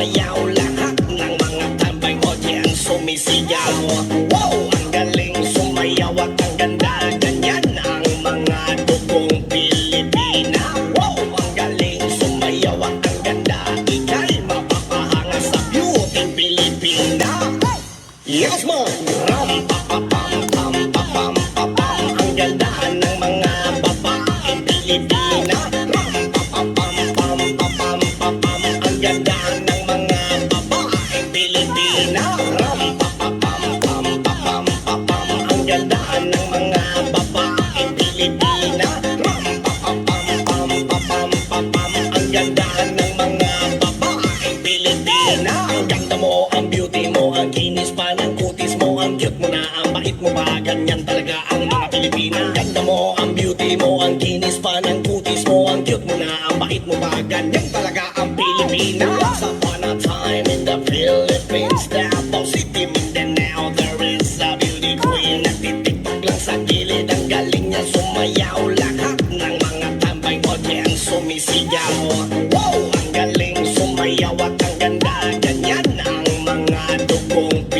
Ayaw lahat ng mga tambay audience sumisigaw. Wow, ang galing sumayaw at ang ganda. Ganyan ang mga dugong Pilipina. Wow, ang galing sumayaw at ang ganda. Ika'y mapapahanga sa beauty Pilipina. Yes man! Ram pa pa pam pam pa pam pa pam. Ang ganda ng mga babaeng Pilipina. Ram pa pa pam pam pa pam pa pam. Ang ganda ng mga babaeng Pilipina. Ram pa pa pam pam pa pam pa pam. Ang ganda ng mga babaeng Pilipina. Ram pa pa pam pam pa pam pa pam. Ang ganda ng mga babaeng Pilipina. Ang ganda mo, ang beauty mo, ang kinis pa ng kutis mo, ang cute mo na, ang bait mo ba, ganyan talaga ang mga Pilipina. Ang ganda mo, ang beauty mo, ang kinis pa ng kutis mo, ang cute mo na, ang bait mo ba, ganyan talaga ang Pilipina. Once upon a time in the Philippines, Davao City, Mindanao, there is a beauty queen. Nagtitiktok lang sa gilid, ang galing niya sumayaw. Lahat ng mga tambay audience sumisigaw. Wow, ang galing sumayaw at ang ganda. Ganyan ang mga dugong Pilipina.